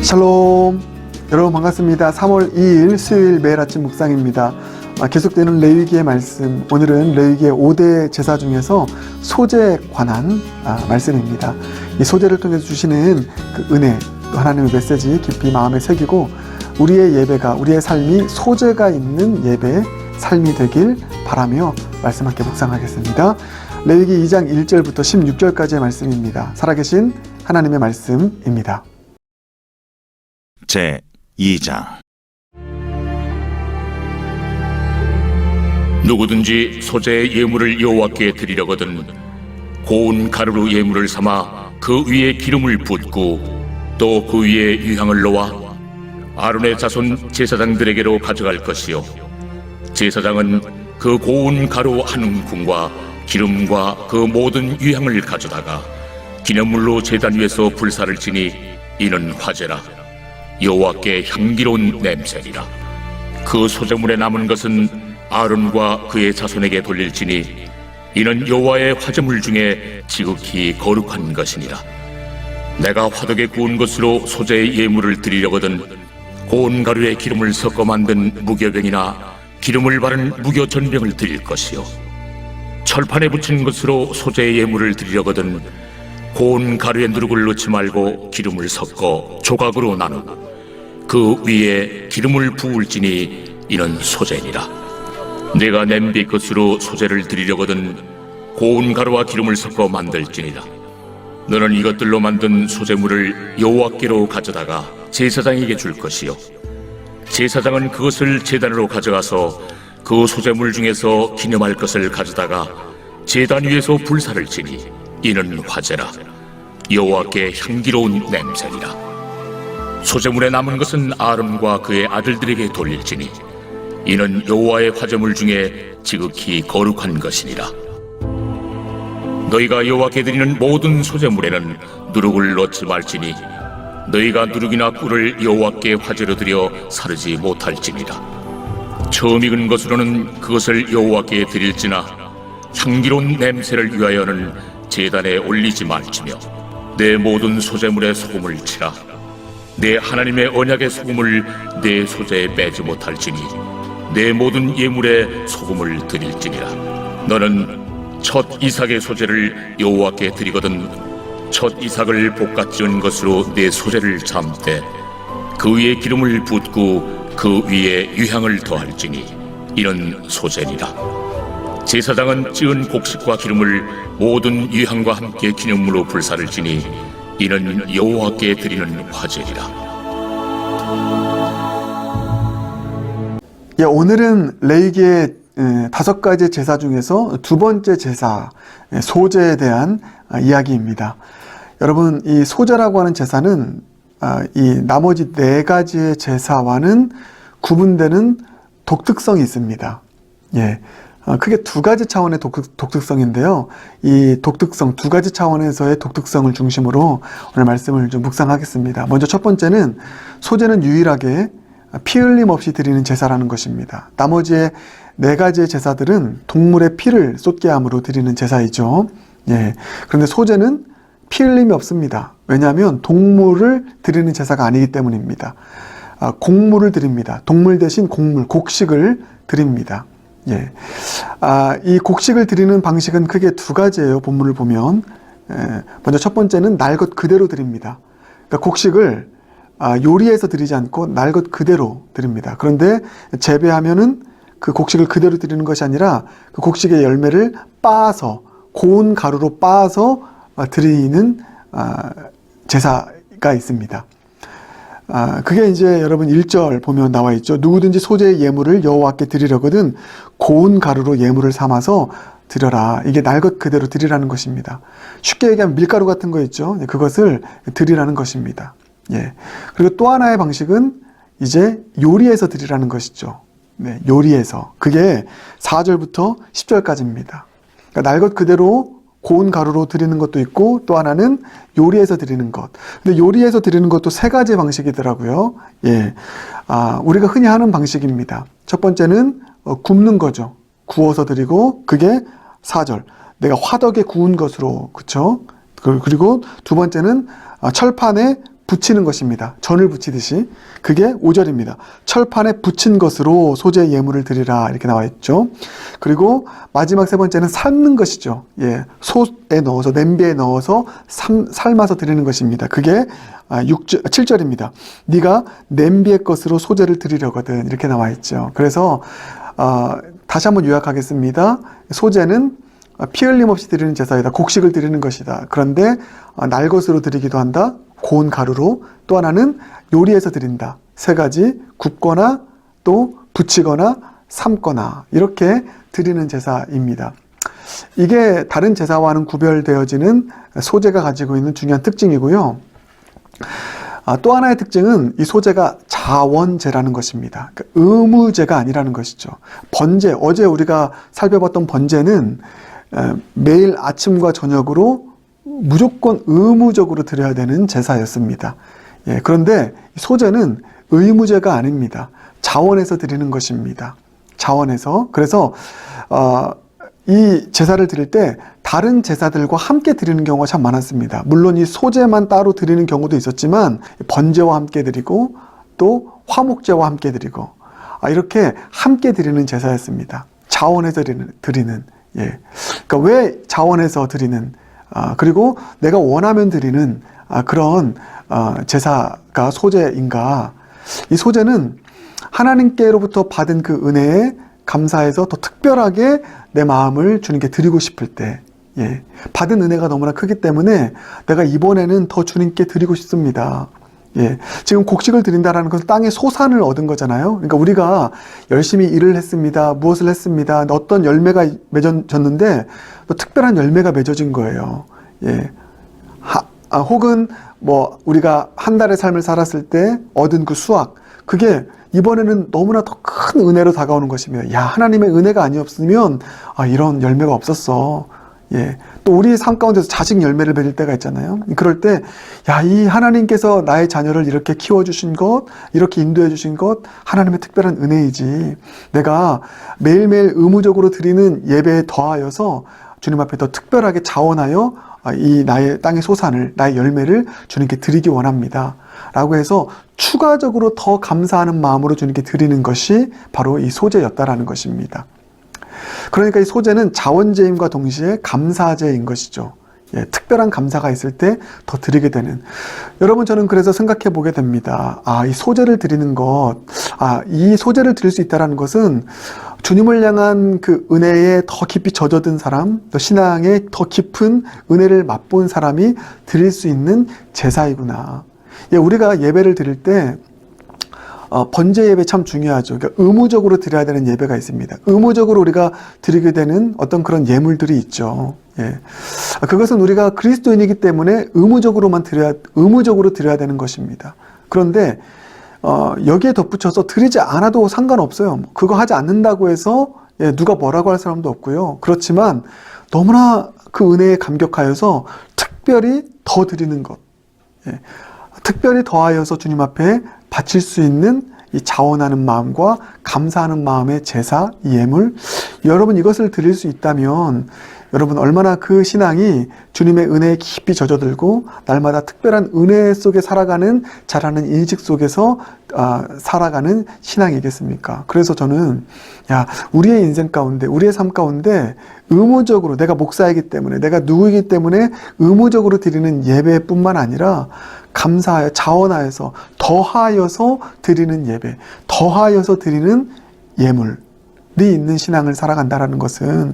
샬롬, 여러분 반갑습니다. 3월 2일 수요일 매일 아침 묵상입니다. 계속되는 레위기의 말씀, 오늘은 레위기의 5대 제사 중에서 소제에 관한 말씀입니다. 이 소제를 통해서 주시는 그 은혜, 또 하나님의 메시지 깊이 마음에 새기고 우리의 예배가, 우리의 삶이 소제가 있는 예배의 삶이 되길 바라며 말씀 함께 묵상하겠습니다. 레위기 2장 1절부터 16절까지의 말씀입니다. 살아계신 하나님의 말씀입니다. 제 2장. 누구든지 소제의 예물을 여호와께 드리려거든 고운 가루로 예물을 삼아 그 위에 기름을 붓고 또 그 위에 유향을 놓아 아론의 자손 제사장들에게로 가져갈 것이요, 제사장은 그 고운 가루 한 움큼과 기름과 그 모든 유향을 가져다가 기념물로 제단 위에서 불사를 지니 이는 화제라. 여호와께 향기로운 냄새니라. 그 소제물에 남은 것은 아론과 그의 자손에게 돌릴지니 이는 여호와의 화제물 중에 지극히 거룩한 것이니라. 내가 화덕에 구운 것으로 소제의 예물을 드리려거든 고운 가루에 기름을 섞어 만든 무교병이나 기름을 바른 무교전병을 드릴 것이요, 철판에 붙인 것으로 소제의 예물을 드리려거든 고운 가루에 누룩을 넣지 말고 기름을 섞어 조각으로 나누고 그 위에 기름을 부을지니 이는 소제니라. 내가 냄비 것으로 소제를 드리려거든 고운 가루와 기름을 섞어 만들지니라. 너는 이것들로 만든 소제물을 여호와께로 가져다가 제사장에게 줄 것이요, 제사장은 그것을 제단으로 가져가서 그 소제물 중에서 기념할 것을 가져다가 제단 위에서 불사를 지니 이는 화제라. 여호와께 향기로운 냄새니라. 소제물에 남은 것은 아론과 그의 아들들에게 돌릴지니 이는 여호와의 화제물 중에 지극히 거룩한 것이니라. 너희가 여호와께 드리는 모든 소제물에는 누룩을 넣지 말지니 너희가 누룩이나 꿀을 여호와께 화제로 드려 사르지 못할지니라. 처음 익은 것으로는 그것을 여호와께 드릴지나 향기로운 냄새를 위하여는 제단에 올리지 말지며 내 모든 소제물에 소금을 치라. 내 하나님의 언약의 소금을 내 소제에 빼지 못할지니 내 모든 예물에 소금을 드릴지니라. 너는 첫 이삭의 소제를 여호와께 드리거든 첫 이삭을 볶아 지은 것으로 내 소제를 삶되 그 위에 기름을 붓고 그 위에 유향을 더할지니 이는 소제니라. 제사장은 찌은 곡식과 기름을 모든 유향과 함께 기념물로 불사를 지니 이는 여호와께 드리는 화제니라. 오늘은 레위기의 5가지 제사 중에서 두 번째 제사, 소제에 대한 이야기입니다. 여러분, 이 소제라고 하는 제사는 이 나머지 4가지의 제사와는 구분되는 독특성이 있습니다. 크게 2가지 차원의 독특성인데요. 이 독특성, 2가지 차원에서의 독특성을 중심으로 오늘 말씀을 좀 묵상하겠습니다. 먼저 첫 번째는 소제는 유일하게 피 흘림 없이 드리는 제사라는 것입니다. 나머지의 4가지의 제사들은 동물의 피를 쏟게 함으로 드리는 제사이죠. 그런데 소제는 피 흘림이 없습니다. 왜냐하면 동물을 드리는 제사가 아니기 때문입니다. 곡물을 드립니다. 동물 대신 곡물, 곡식을 드립니다. 이 곡식을 드리는 방식은 크게 2가지예요. 본문을 보면 먼저 첫 번째는 날 것 그대로 드립니다. 그러니까 곡식을 요리해서 드리지 않고 날 것 그대로 드립니다. 그런데 재배하면은 그 곡식을 그대로 드리는 것이 아니라 그 곡식의 열매를 빻아서 고운 가루로 빻아서 드리는 제사가 있습니다. 그게 이제 여러분 1절 보면 나와 있죠. 누구든지 소제의 예물을 여호와께 드리려거든 고운 가루로 예물을 삼아서 드려라. 이게 날 것 그대로 드리라는 것입니다. 쉽게 얘기하면 밀가루 같은 거 있죠. 그것을 드리라는 것입니다. 그리고 또 하나의 방식은 이제 요리해서 드리라는 것이죠. 요리해서. 그게 4절부터 10절까지입니다. 그러니까 날 것 그대로 고운 가루로 드리는 것도 있고 또 하나는 요리해서 드리는 것. 근데 요리해서 드리는 것도 3가지 방식이더라고요. 우리가 흔히 하는 방식입니다. 첫 번째는 굽는 거죠. 구워서 드리고 그게 4절. 내가 화덕에 구운 것으로, 그쵸? 그리고 두 번째는 철판에 붙이는 것입니다. 전을 붙이듯이. 그게 5절입니다. 철판에 붙인 것으로 소재 예물을 드리라 이렇게 나와 있죠. 그리고 마지막 세 번째는 삶는 것이죠. 예, 솥에 넣어서 냄비에 넣어서 삶아서 드리는 것입니다. 그게 7절입니다. 네가 냄비의 것으로 소재를 드리려거든 이렇게 나와 있죠. 그래서 다시 한번 요약하겠습니다. 소재는 피 흘림 없이 드리는 제사이다. 곡식을 드리는 것이다. 그런데 날 것으로 드리기도 한다. 고운 가루로. 또 하나는 요리해서 드린다. 세 가지. 굽거나 또 부치거나 삶거나 이렇게 드리는 제사입니다. 이게 다른 제사와는 구별되어지는 소재가 가지고 있는 중요한 특징이고요. 또 하나의 특징은 이 소재가 자원제라는 것입니다. 그러니까 의무제가 아니라는 것이죠. 번제, 어제 우리가 살펴봤던 번제는 매일 아침과 저녁으로 무조건 의무적으로 드려야 되는 제사였습니다. 예, 그런데 소제는 의무제가 아닙니다. 자원해서 드리는 것입니다. 자원해서. 그래서 이 제사를 드릴 때 다른 제사들과 함께 드리는 경우가 참 많았습니다. 물론 이 소제만 따로 드리는 경우도 있었지만 번제와 함께 드리고 또 화목제와 함께 드리고 이렇게 함께 드리는 제사였습니다. 자원해서 드리는. 예. 그러니까 왜 자원해서 드리는 그리고 내가 원하면 드리는 그런 제사가 소제인가? 이 소제는 하나님께로부터 받은 그 은혜에 감사해서 더 특별하게 내 마음을 주님께 드리고 싶을 때, 예, 받은 은혜가 너무나 크기 때문에 내가 이번에는 더 주님께 드리고 싶습니다. 예, 지금 곡식을 드린다라는 것은 땅의 소산을 얻은 거잖아요. 그러니까 우리가 열심히 일을 했습니다. 무엇을 했습니다. 어떤 열매가 맺어졌는데 또 특별한 열매가 맺어진 거예요. 예, 혹은 뭐 우리가 한 달의 삶을 살았을 때 얻은 그 수확, 그게 이번에는 너무나 더 큰 은혜로 다가오는 것입니다. 야, 하나님의 은혜가 아니었으면 이런 열매가 없었어. 예, 또 우리의 삶 가운데서 자식 열매를 맺을 때가 있잖아요. 그럴 때, 야, 이 하나님께서 나의 자녀를 이렇게 키워주신 것, 이렇게 인도해 주신 것, 하나님의 특별한 은혜이지. 내가 매일매일 의무적으로 드리는 예배에 더하여서 주님 앞에 더 특별하게 자원하여 이 나의 땅의 소산을, 나의 열매를 주님께 드리기 원합니다. 라고 해서 추가적으로 더 감사하는 마음으로 주님께 드리는 것이 바로 이 소제였다라는 것입니다. 그러니까 이 소제는 자원제임과 동시에 감사제인 것이죠. 예, 특별한 감사가 있을 때 더 드리게 되는. 여러분, 저는 그래서 생각해 보게 됩니다. 이 소제를 드리는 것, 이 소제를 드릴 수 있다는 것은 주님을 향한 그 은혜에 더 깊이 젖어든 사람, 또 신앙에 더 깊은 은혜를 맛본 사람이 드릴 수 있는 제사이구나. 예, 우리가 예배를 드릴 때 번제 예배 참 중요하죠. 그러니까 의무적으로 드려야 되는 예배가 있습니다. 의무적으로 우리가 드리게 되는 어떤 그런 예물들이 있죠. 예. 그것은 우리가 그리스도인이기 때문에 의무적으로 드려야 되는 것입니다. 그런데 여기에 덧붙여서 드리지 않아도 상관없어요. 그거 하지 않는다고 해서 누가 뭐라고 할 사람도 없고요. 그렇지만 너무나 그 은혜에 감격하여서 특별히 더 드리는 것, 특별히 더하여서 주님 앞에 바칠 수 있는 이 자원하는 마음과 감사하는 마음의 제사, 이 예물, 여러분 이것을 드릴 수 있다면 여러분 얼마나 그 신앙이 주님의 은혜에 깊이 젖어들고 날마다 특별한 은혜 속에 살아가는 자라는 인식 속에서 살아가는 신앙이겠습니까? 그래서 저는 우리의 인생 가운데, 우리의 삶 가운데 의무적으로, 내가 목사이기 때문에, 내가 누구이기 때문에 의무적으로 드리는 예배뿐만 아니라 감사하여 자원하여서 더하여서 드리는 예배, 더하여서 드리는 예물이 있는 신앙을 살아간다는 것은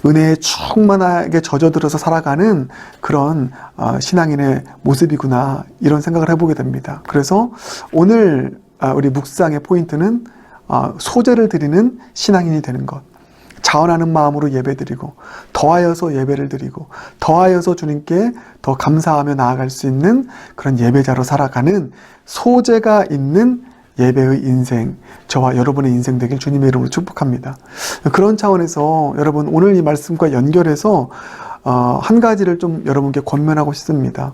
은혜에 충만하게 젖어들어서 살아가는 그런 신앙인의 모습이구나, 이런 생각을 해보게 됩니다. 그래서 오늘 우리 묵상의 포인트는 소제를 드리는 신앙인이 되는 것, 자원하는 마음으로 예배드리고 더하여서 예배를 드리고 더하여서 주님께 더 감사하며 나아갈 수 있는 그런 예배자로 살아가는 소제가 있는 예배의 인생, 저와 여러분의 인생 되길 주님의 이름으로 축복합니다. 그런 차원에서 여러분 오늘 이 말씀과 연결해서 한 가지를 좀 여러분께 권면하고 싶습니다.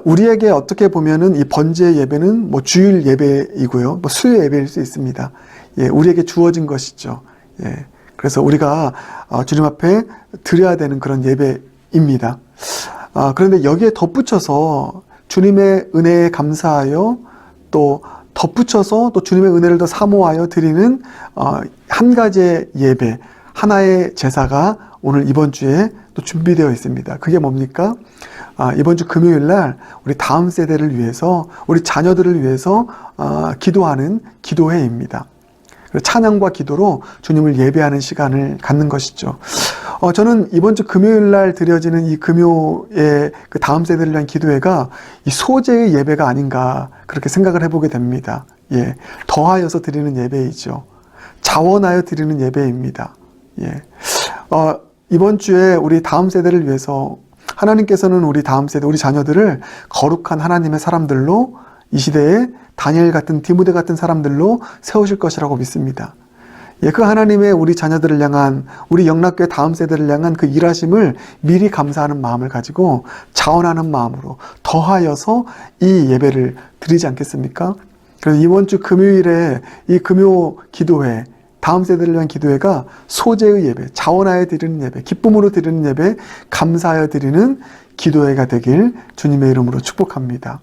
우리에게 어떻게 보면은 이 번제 예배는 뭐 주일 예배이고요, 뭐 수요 예배일 수 있습니다. 예, 우리에게 주어진 것이죠. 예, 그래서 우리가 주님 앞에 드려야 되는 그런 예배입니다. 그런데 여기에 덧붙여서 주님의 은혜에 감사하여 또 덧붙여서 또 주님의 은혜를 더 사모하여 드리는 한 가지의 예배, 하나의 제사가 오늘 이번 주에 또 준비되어 있습니다. 그게 뭡니까? 이번 주 금요일 날 우리 다음 세대를 위해서, 우리 자녀들을 위해서 기도하는 기도회입니다. 찬양과 기도로 주님을 예배하는 시간을 갖는 것이죠. 저는 이번 주 금요일 날 드려지는 이 금요의 그 다음 세대를 위한 기도회가 이 소재의 예배가 아닌가 그렇게 생각을 해보게 됩니다. 예, 더하여서 드리는 예배이죠. 자원하여 드리는 예배입니다. 예, 이번 주에 우리 다음 세대를 위해서 하나님께서는 우리 다음 세대, 우리 자녀들을 거룩한 하나님의 사람들로 이 시대에 다니엘 같은 디모데 같은 사람들로 세우실 것이라고 믿습니다. 예, 그 하나님의 우리 자녀들을 향한, 우리 영락교회 다음 세대를 향한 그 일하심을 미리 감사하는 마음을 가지고 자원하는 마음으로 더하여서 이 예배를 드리지 않겠습니까? 그래서 이번 주 금요일에 이 금요 기도회, 다음 세대를 위한 기도회가 소재의 예배, 자원하여 드리는 예배, 기쁨으로 드리는 예배, 감사하여 드리는 기도회가 되길 주님의 이름으로 축복합니다.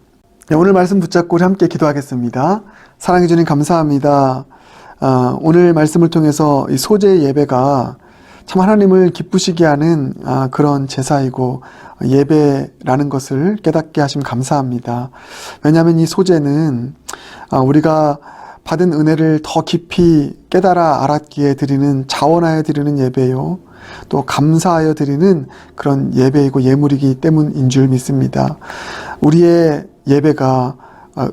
네, 오늘 말씀 붙잡고 우리 함께 기도하겠습니다. 사랑해 주님 감사합니다. 오늘 말씀을 통해서 이 소재의 예배가 참 하나님을 기쁘시게 하는 그런 제사이고 예배라는 것을 깨닫게 하심 감사합니다. 왜냐하면 이 소재는 우리가 받은 은혜를 더 깊이 깨달아 알았기에 드리는, 자원하여 드리는 예배요, 또 감사하여 드리는 그런 예배이고 예물이기 때문인 줄 믿습니다. 우리의 예배가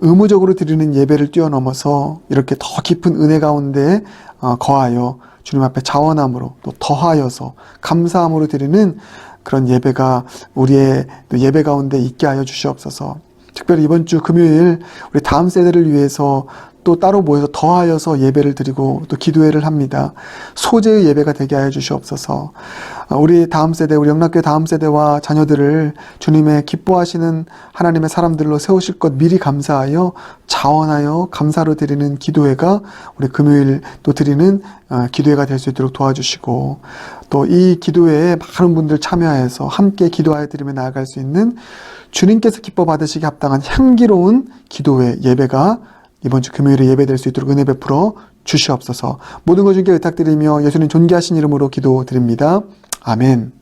의무적으로 드리는 예배를 뛰어넘어서 이렇게 더 깊은 은혜 가운데 거하여 주님 앞에 자원함으로 또 더하여서 감사함으로 드리는 그런 예배가 우리의 예배 가운데 있게 하여 주시옵소서. 특별히 이번 주 금요일 우리 다음 세대를 위해서 또 따로 모여서 더하여서 예배를 드리고 또 기도회를 합니다. 소재의 예배가 되게 하여 주시옵소서. 우리 다음 세대, 우리 영락교회 다음 세대와 자녀들을 주님의 기뻐하시는 하나님의 사람들로 세우실 것 미리 감사하여 자원하여 감사로 드리는 기도회가 우리 금요일 또 드리는 기도회가 될 수 있도록 도와주시고, 또 이 기도회에 많은 분들 참여해서 함께 기도하여 드리며 나아갈 수 있는 주님께서 기뻐 받으시기 합당한 향기로운 기도회 예배가 이번 주 금요일에 예배될 수 있도록 은혜 베풀어 주시옵소서. 모든 것 주께 의탁드리며 예수님 존귀하신 이름으로 기도드립니다. 아멘.